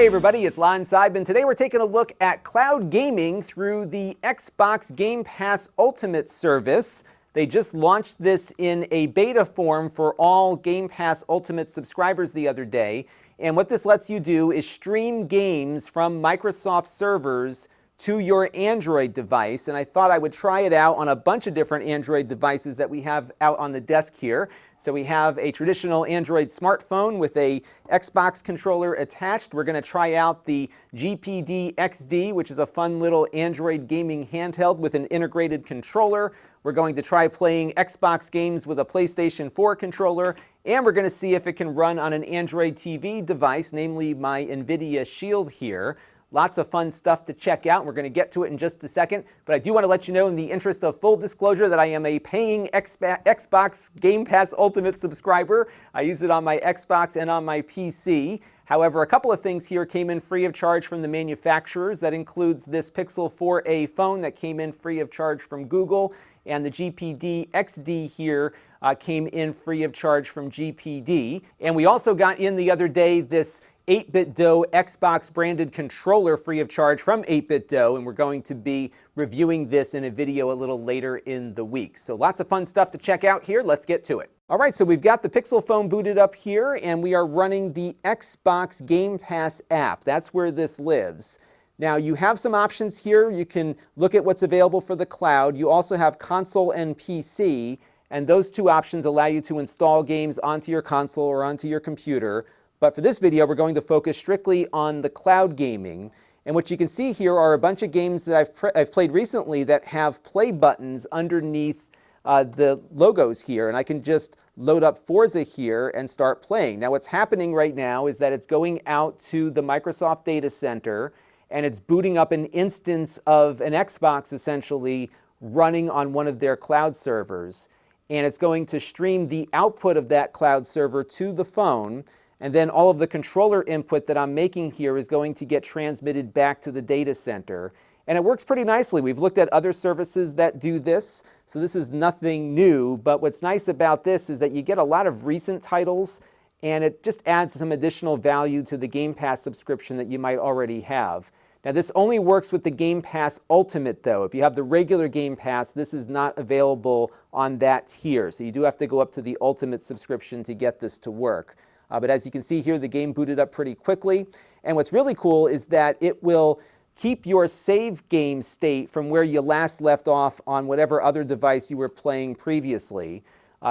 Hey everybody, it's Lon Seidman. Today we're taking a look at cloud gaming through the Xbox Game Pass Ultimate service. They just launched this in a beta form for all Game Pass Ultimate subscribers the other day. And what this lets you do is stream games from Microsoft servers to your Android device. And I thought I would try it out on a bunch of different Android devices that we have out on the desk here. So we have a traditional Android smartphone with a Xbox controller attached. We're going to try out the GPD XD, which is a fun little Android gaming handheld with an integrated controller. We're going to try playing Xbox games with a PlayStation 4 controller, and we're going to see if it can run on an Android TV device, namely my NVIDIA Shield here. Lots of fun stuff to check out, and we're going to get to it in just a second. But I do want to let you know, in the interest of full disclosure, that I am a paying Xbox Game Pass Ultimate subscriber. I use it on my Xbox and on my PC. However, a couple of things here came in free of charge from the manufacturers. That includes this Pixel 4a phone that came in free of charge from Google, and the GPD XD here came in free of charge from GPD. And we also got in the other day this 8BitDo Xbox branded controller free of charge from 8BitDo, and we're going to be reviewing this in a video a little later in the week. So lots of fun stuff to check out here. Let's get to it. All right, so we've got the Pixel phone booted up here, and we are running the Xbox Game Pass app. That's where this lives. Now, you have some options here. You can look at what's available for the cloud. You also have console and PC, and those two options allow you to install games onto your console or onto your computer. But for this video, we're going to focus strictly on the cloud gaming. And what you can see here are a bunch of games that I've played recently that have play buttons underneath the logos here. And I can just load up Forza here and start playing. Now, what's happening right now is that it's going out to the Microsoft data center, and it's booting up an instance of an Xbox, essentially, running on one of their cloud servers. And it's going to stream the output of that cloud server to the phone. And then all of the controller input that I'm making here is going to get transmitted back to the data center. And it works pretty nicely. We've looked at other services that do this, so this is nothing new. But what's nice about this is that you get a lot of recent titles, and it just adds some additional value to the Game Pass subscription that you might already have. Now, this only works with the Game Pass Ultimate, though. If you have the regular Game Pass, this is not available on that tier. So you do have to go up to the Ultimate subscription to get this to work. But as you can see here, the game booted up pretty quickly. And what's really cool is that it will keep your save game state from where you last left off on whatever other device you were playing previously.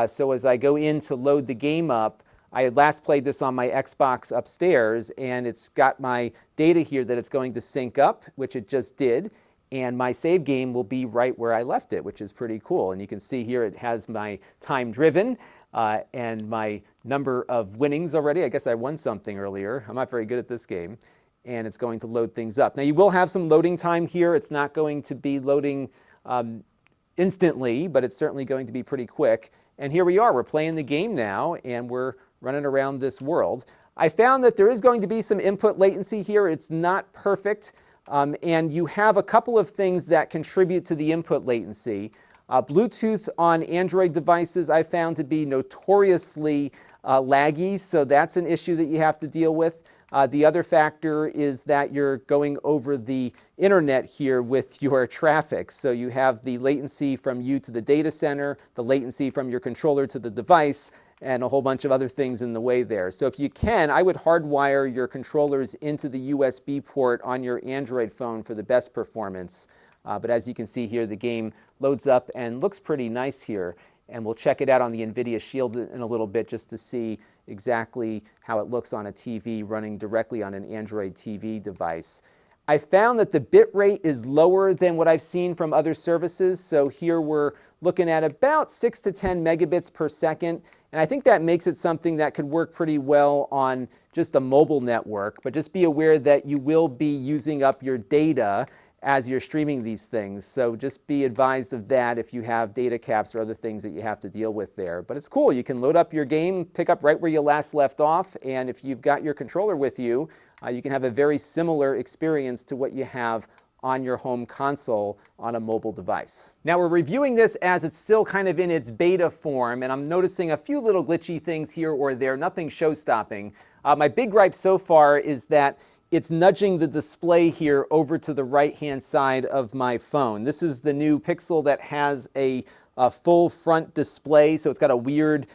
So as I go in to load the game up, I had last played this on my Xbox upstairs, and it's got my data here that it's going to sync up, which it just did. And my save game will be right where I left it, which is pretty cool. And you can see here it has my time driven and my number of winnings already. I guess I won something earlier. I'm not very good at this game. And it's going to load things up. Now, you will have some loading time here. It's not going to be loading instantly, but it's certainly going to be pretty quick. And here we are. We're playing the game now, and we're running around this world. I found that there is going to be some input latency here. It's not perfect. And you have a couple of things that contribute to the input latency. Bluetooth on Android devices I found to be notoriously laggy, so that's an issue that you have to deal with. The other factor is that you're going over the internet here with your traffic. So you have the latency from you to the data center, the latency from your controller to the device, and a whole bunch of other things in the way there. So if you can, I would hardwire your controllers into the USB port on your Android phone for the best performance. But as you can see here, the game loads up and looks pretty nice here. And we'll check it out on the NVIDIA Shield in a little bit just to see exactly how it looks on a TV running directly on an Android TV device. I found that the bit rate is lower than what I've seen from other services. So here we're looking at about 6 to 10 megabits per second. And I think that makes it something that could work pretty well on just a mobile network. But just be aware that you will be using up your data as you're streaming these things. So just be advised of that if you have data caps or other things that you have to deal with there. But it's cool. You can load up your game, pick up right where you last left off, and if you've got your controller with you, you can have a very similar experience to what you have on your home console on a mobile device. Now, we're reviewing this as it's still kind of in its beta form, and I'm noticing a few little glitchy things here or there, nothing show-stopping. My big gripe so far is that it's nudging the display here over to the right-hand side of my phone. This is the new Pixel that has a full front display, so it's got a weird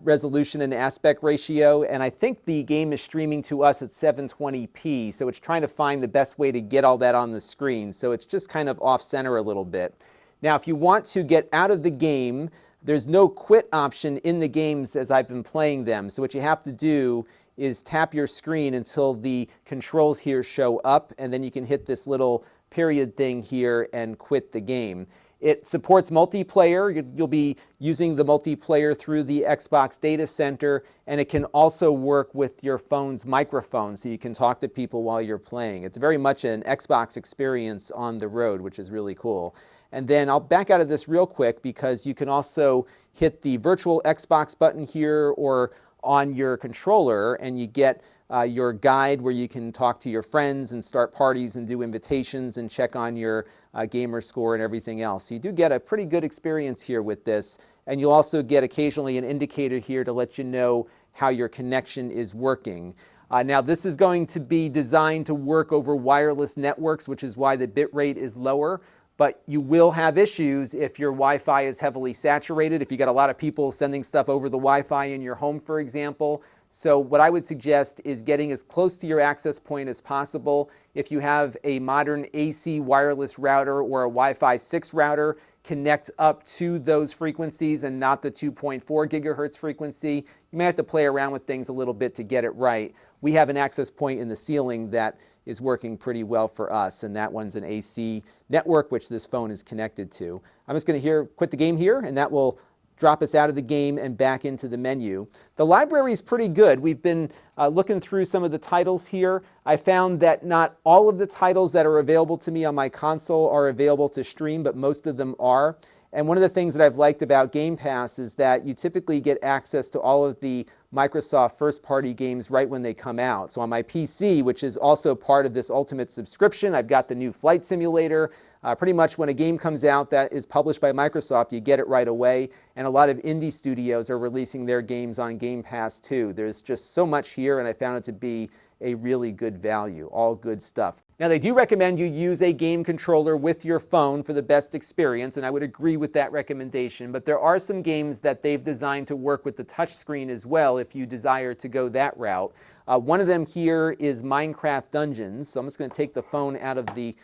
resolution and aspect ratio, and I think the game is streaming to us at 720p, so it's trying to find the best way to get all that on the screen, so it's just kind of off-center a little bit. Now, if you want to get out of the game, there's no quit option in the games as I've been playing them, so what you have to do is tap your screen until the controls here show up, and then you can hit this little period thing here and quit the game. It supports multiplayer. You'll be using the multiplayer through the Xbox Data Center, and it can also work with your phone's microphone, so you can talk to people while you're playing. It's very much an Xbox experience on the road, which is really cool. And then I'll back out of this real quick because you can also hit the virtual Xbox button here or on your controller, and you get your guide where you can talk to your friends and start parties and do invitations and check on your gamer score and everything else. So you do get a pretty good experience here with this, and you'll also get occasionally an indicator here to let you know how your connection is working. Now this is going to be designed to work over wireless networks, which is why the bit rate is lower. But you will have issues if your Wi-Fi is heavily saturated, if you got a lot of people sending stuff over the Wi-Fi in your home, for example. So what I would suggest is getting as close to your access point as possible. If you have a modern AC wireless router or a Wi-Fi 6 router, connect up to those frequencies and not the 2.4 gigahertz frequency. You may have to play around with things a little bit to get it right. We have an access point in the ceiling that is working pretty well for us, and that one's an AC network, which this phone is connected to. I'm just going to quit the game here, and that will drop us out of the game and back into the menu. The library is pretty good. We've been looking through some of the titles here. I found that not all of the titles that are available to me on my console are available to stream, but most of them are. And one of the things that I've liked about Game Pass is that you typically get access to all of the Microsoft first-party games right when they come out. So on my PC, which is also part of this Ultimate subscription, I've got the new Flight Simulator. Pretty much when a game comes out that is published by Microsoft, you get it right away. And a lot of indie studios are releasing their games on Game Pass too. There's just so much here, and I found it to be a really good value. All good stuff. Now, they do recommend you use a game controller with your phone for the best experience, and I would agree with that recommendation, but there are some games that they've designed to work with the touchscreen as well if you desire to go that route. One of them here is Minecraft Dungeons, so I'm just going to take the phone out of the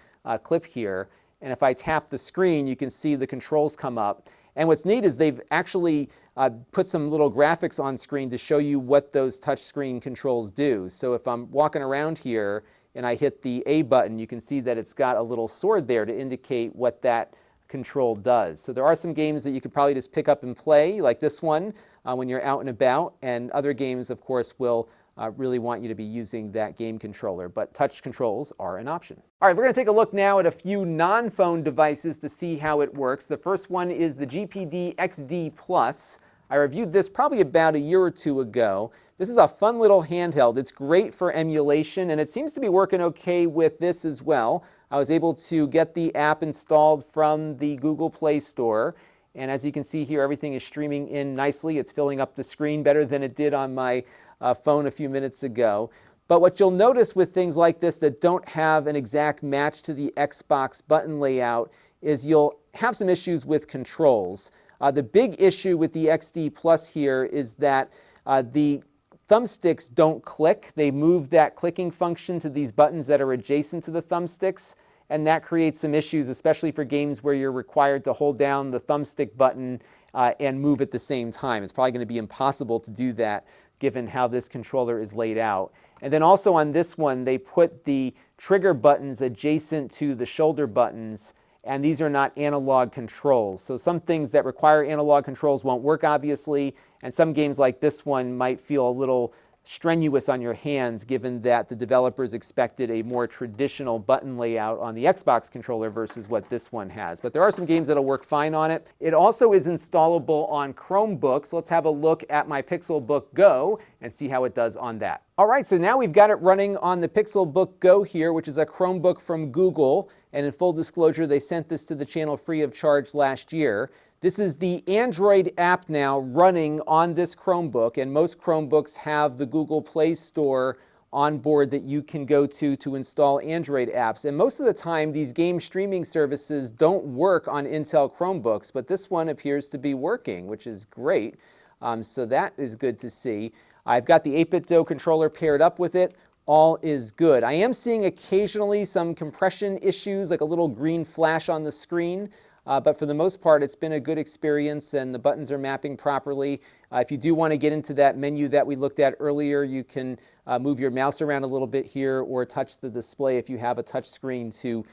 clip here, and if I tap the screen, you can see the controls come up. And what's neat is they've actually put some little graphics on screen to show you what those touchscreen controls do. So if I'm walking around here and I hit the A button, you can see that it's got a little sword there to indicate what that control does. So there are some games that you could probably just pick up and play, like this one, when you're out and about, and other games, of course, will really want you to be using that game controller, but touch controls are an option. All right, we're going to take a look now at a few non-phone devices to see how it works. The first one is the GPD XD Plus. I reviewed this probably about a year or two ago. This is a fun little handheld. It's great for emulation, and it seems to be working okay with this as well. I was able to get the app installed from the Google Play Store, and as you can see here, everything is streaming in nicely. It's filling up the screen better than it did on my phone a few minutes ago. But what you'll notice with things like this that don't have an exact match to the Xbox button layout is you'll have some issues with controls. The big issue with the XD Plus here is that the thumbsticks don't click. They move that clicking function to these buttons that are adjacent to the thumbsticks, and that creates some issues, especially for games where you're required to hold down the thumbstick button and move at the same time. It's probably going to be impossible to do that given how this controller is laid out. And then also on this one, they put the trigger buttons adjacent to the shoulder buttons, and these are not analog controls. So some things that require analog controls won't work, obviously, and some games like this one might feel a little strenuous on your hands given that the developers expected a more traditional button layout on the Xbox controller versus what this one has. But there are some games that'll work fine on it. It also is installable on Chromebooks. Let's have a look at my Pixelbook Go and see how it does on that. All right, so now we've got it running on the Pixelbook Go here, which is a Chromebook from Google. And in full disclosure, they sent this to the channel free of charge last year. This is the Android app now running on this Chromebook, and most Chromebooks have the Google Play Store onboard that you can go to install Android apps. And most of the time, these game streaming services don't work on Intel Chromebooks, but this one appears to be working, which is great. So that is good to see. I've got the 8BitDo controller paired up with it. All is good. I am seeing occasionally some compression issues, like a little green flash on the screen. But for the most part, it's been a good experience and the buttons are mapping properly. If you do want to get into that menu that we looked at earlier, you can move your mouse around a little bit here or touch the display if you have a touch screen to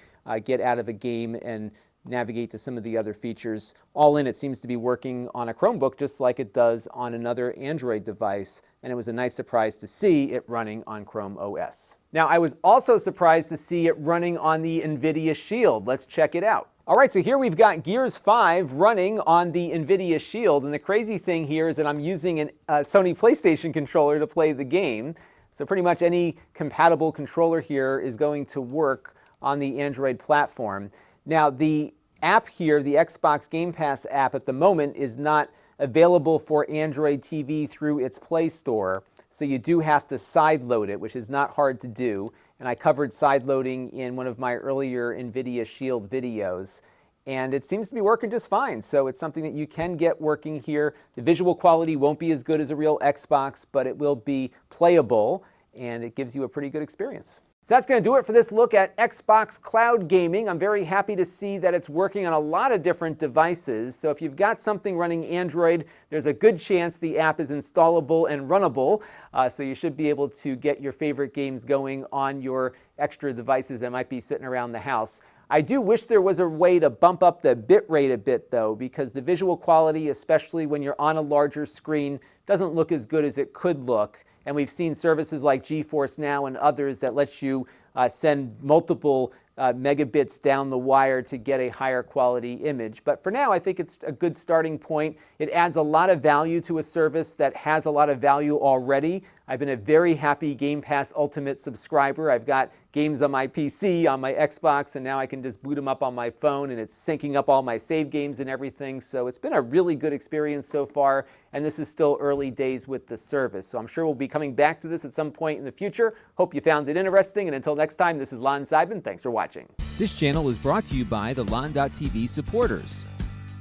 get out of a game and navigate to some of the other features. All in, it seems to be working on a Chromebook just like it does on another Android device, and it was a nice surprise to see it running on Chrome OS. Now, I was also surprised to see it running on the NVIDIA Shield. Let's check it out. All right, so here we've got Gears 5 running on the NVIDIA Shield, and the crazy thing here is that I'm using a Sony PlayStation controller to play the game. So pretty much any compatible controller here is going to work on the Android platform. Now, the app here, the Xbox Game Pass app at the moment, is not available for Android TV through its Play Store. So you do have to sideload it, which is not hard to do. And I covered sideloading in one of my earlier NVIDIA Shield videos. And it seems to be working just fine. So it's something that you can get working here. The visual quality won't be as good as a real Xbox, but it will be playable, and it gives you a pretty good experience. So that's going to do it for this look at Xbox Cloud Gaming. I'm very happy to see that it's working on a lot of different devices. So if you've got something running Android, there's a good chance the app is installable and runnable. So you should be able to get your favorite games going on your extra devices that might be sitting around the house. I do wish there was a way to bump up the bit rate a bit, though, because the visual quality, especially when you're on a larger screen, doesn't look as good as it could look. And we've seen services like GeForce Now and others that let you send multiple megabits down the wire to get a higher quality image. But for now, I think it's a good starting point. It adds a lot of value to a service that has a lot of value already. I've been a very happy Game Pass Ultimate subscriber. I've got games on my PC, on my Xbox, and now I can just boot them up on my phone, and it's syncing up all my save games and everything. So it's been a really good experience so far, and this is still early days with the service. So I'm sure we'll be coming back to this at some point in the future. Hope you found it interesting, and until next time, this is Lon Seidman. Thanks for watching. This channel is brought to you by the Lon.TV supporters,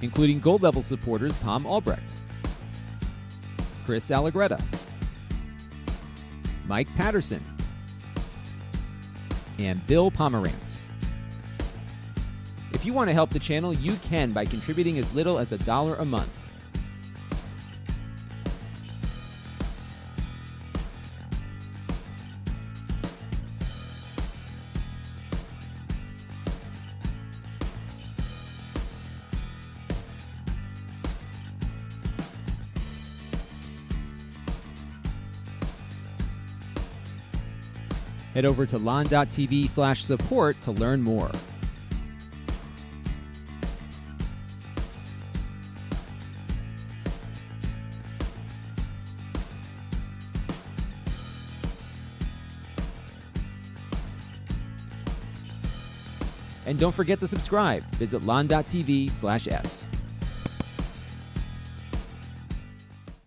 including gold level supporters Tom Albrecht, Chris Allegretta, Mike Patterson, and Bill Pomerantz. If you want to help the channel, you can by contributing as little as $1 a month. Head over to lon.tv/support to learn more. And don't forget to subscribe. Visit lon.tv/s.